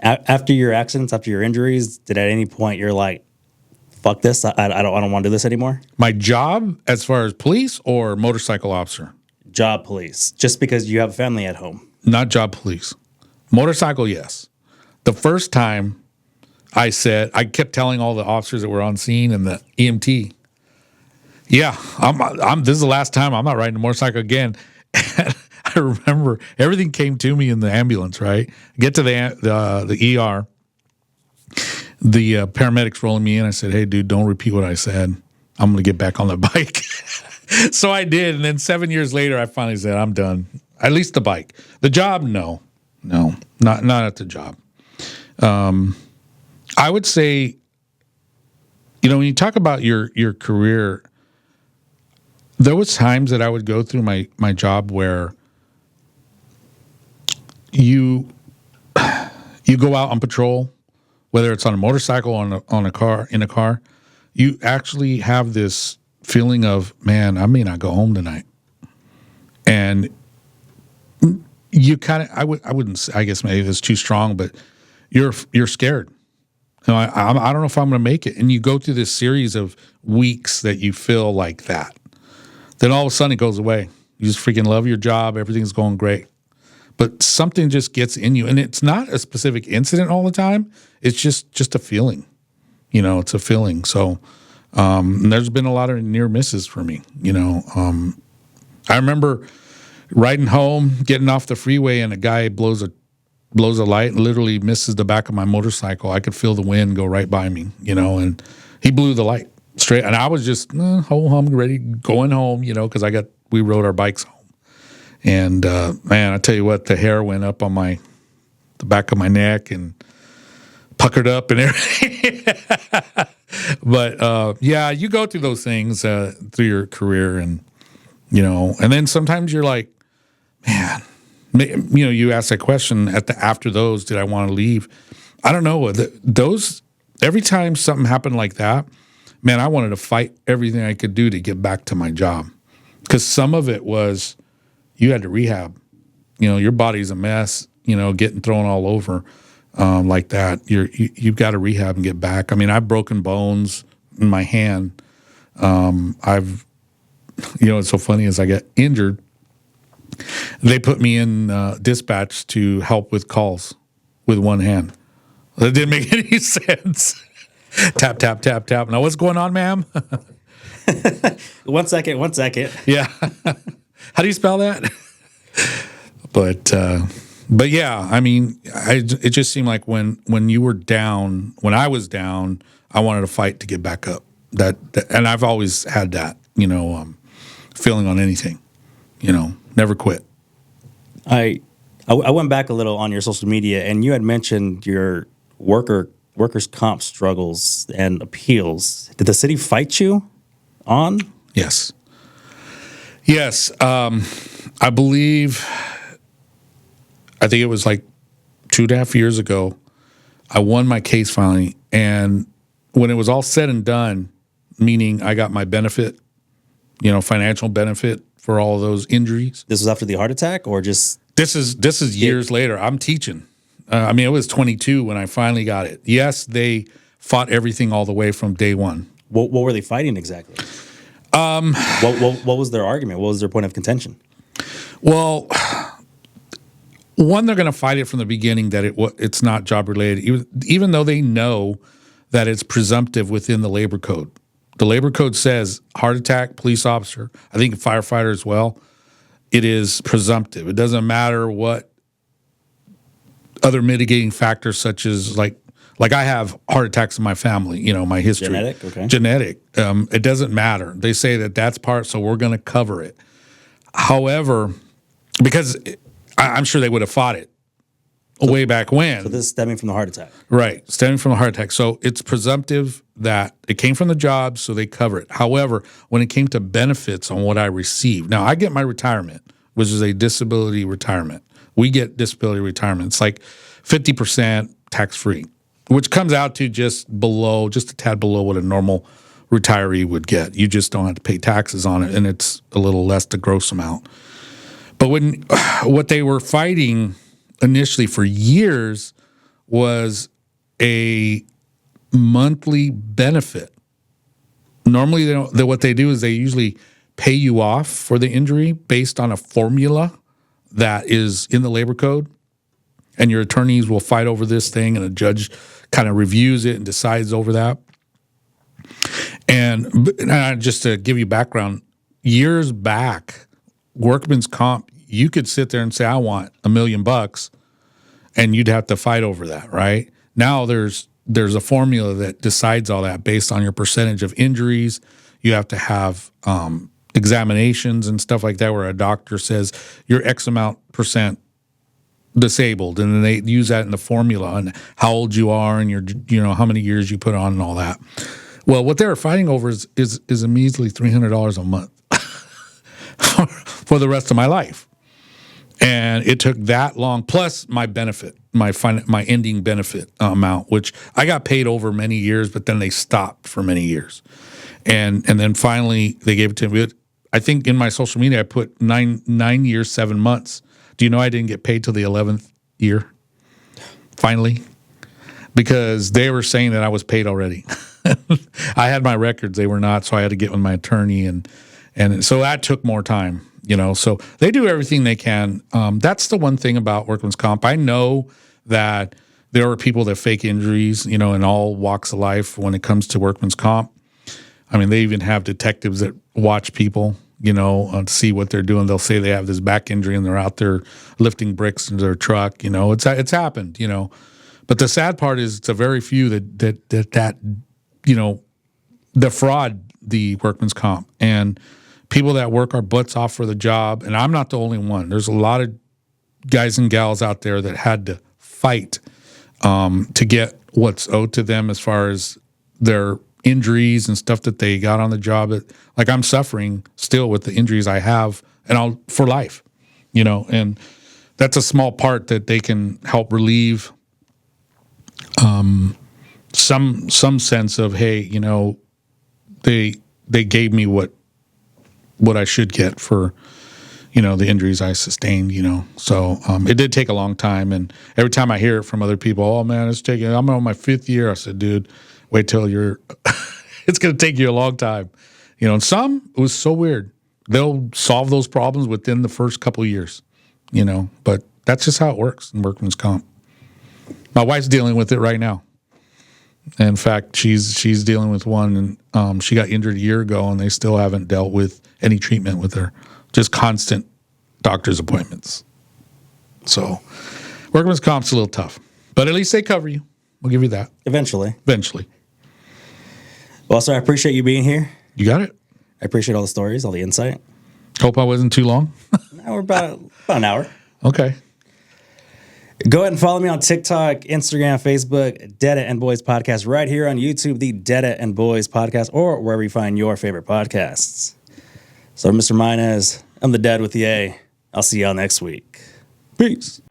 After your accidents, after your injuries, did at any point you're like, "Fuck this! I don't want to do this anymore"? My job, as far as police or motorcycle officer? Job police, just because you have a family at home. Not job police. Motorcycle, yes. The first time I kept telling all the officers that were on scene and the EMT, yeah, this is the last time. I'm not riding a motorcycle again. And I remember everything came to me in the ambulance, right? Get to the ER. The paramedics rolling me in. I said, hey, dude, don't repeat what I said. I'm going to get back on the bike. So I did. And then 7 years later, I finally said, I'm done. At least the bike. The job, no, not at the job. I would say, when you talk about your career, there was times that I would go through my job where you go out on patrol, whether it's on a motorcycle or in a car, you actually have this feeling of, man, I may not go home tonight. And you kind of, I wouldn't say, I guess maybe it's too strong, but you're scared. I don't know if I'm going to make it. And you go through this series of weeks that you feel like that. Then all of a sudden it goes away. You just freaking love your job. Everything's going great. But something just gets in you. And it's not a specific incident all the time. It's just a feeling. It's a feeling. So there's been a lot of near misses for me. I remember riding home, getting off the freeway, and a guy blows a light and literally misses the back of my motorcycle. I could feel the wind go right by me, and he blew the light straight. And I was just home, ready, going home, because we rode our bikes home. And man, I tell you what, the hair went up on the back of my neck and puckered up and everything. But yeah, you go through those things through your career, and and then sometimes you're like, man, you ask that question after those, did I want to leave? I don't know. Those, every time something happened like that, man, I wanted to fight everything I could do to get back to my job, because some of it was, you had to rehab. Your body's a mess, getting thrown all over like that. You've got to rehab and get back. I mean, I've broken bones in my hand. What's so funny is I got injured. They put me in dispatch to help with calls with one hand. That didn't make any sense. Tap, tap, tap, tap. Now, what's going on, ma'am? 1 second. Yeah. How do you spell that? But yeah, I mean, it just seemed like when you were down, when I was down, I wanted to fight to get back up. And I've always had that, feeling on anything, never quit. I went back a little on your social media, and you had mentioned your workers' comp struggles and appeals. Did the city fight you on? Yes. I believe, I think it was like 2.5 years ago, I won my case finally. And when it was all said and done, meaning I got my benefit, financial benefit for all of those injuries. This was after the heart attack, or just? This is years later. I'm teaching. It was 22 when I finally got it. Yes, they fought everything all the way from day one. What were they fighting exactly? What was their argument? What was their point of contention? Well, one, they're going to fight it from the beginning that it's not job related, even though they know that it's presumptive within the labor code. The labor code says heart attack, police officer, I think a firefighter as well, it is presumptive. It doesn't matter what other mitigating factors, such as like I have heart attacks in my family, my history. Genetic, okay. Genetic. It doesn't matter. They say that's part, so we're going to cover it. However, because I'm sure they would have fought it way back when. So this is stemming from the heart attack. Right, stemming from the heart attack. So it's presumptive that it came from the job, so they cover it. However, when it came to benefits on what I received, now I get my retirement, which is a disability retirement. We get disability retirement. It's like 50% tax-free, which comes out to just a tad below what a normal retiree would get. You just don't have to pay taxes on it, and it's a little less the gross amount. But what they were fighting initially for years was a monthly benefit. Normally, what they do is they usually pay you off for the injury based on a formula that is in the labor code. and your attorneys will fight over this thing, and a judge kind of reviews it and decides over that. And just to give you background, years back, workman's comp, you could sit there and say, I want $1 million, and you'd have to fight over that, right? Now there's a formula that decides all that based on your percentage of injuries. You have to have examinations and stuff like that where a doctor says you're X amount percent disabled, and then they use that in the formula on how old you are and how many years you put on and all that. Well, what they were fighting over is a measly $300 a month for the rest of my life. And it took that long, plus my benefit, my ending benefit amount, which I got paid over many years, but then they stopped for many years. And then finally they gave it to me. I think in my social media I put 9 years, 7 months. Do you know I didn't get paid till the 11th year? Finally. Because they were saying that I was paid already. I had my records, they were not, so I had to get with my attorney, and so that took more time. So they do everything they can. That's the one thing about workman's comp. I know that there are people that fake injuries, in all walks of life when it comes to workman's comp. I mean, they even have detectives that watch people, to see what they're doing. They'll say they have this back injury and they're out there lifting bricks into their truck. It's happened. But the sad part is it's a very few that defraud the workman's comp, and people that work our butts off for the job. And I'm not the only one. There's a lot of guys and gals out there that had to fight to get what's owed to them as far as their injuries and stuff that they got on the job. Like I'm suffering still with the injuries I have, and for life, and that's a small part that they can help relieve some sense of, hey, they gave me what I should get for, the injuries I sustained, So it did take a long time. And every time I hear it from other people, oh man, I'm on my 5th year. I said, dude, wait till it's going to take you a long time. And some, it was so weird. They'll solve those problems within the first couple of years, but that's just how it works in workman's comp. My wife's dealing with it right now. In fact, she's dealing with one, and she got injured a year ago, and they still haven't dealt with any treatment with her. Just constant doctor's appointments. So, workman's comp's a little tough, but at least they cover you. We'll give you that. Eventually. Well, sir, I appreciate you being here. You got it. I appreciate all the stories, all the insight. Hope I wasn't too long. Now we're about an hour. Okay. Go ahead and follow me on TikTok, Instagram, Facebook, Dada and Boys Podcast, right here on YouTube, the Dada and Boys Podcast, or wherever you find your favorite podcasts. So, Mr. Maynez, I'm the dad with the A. I'll see y'all next week. Peace.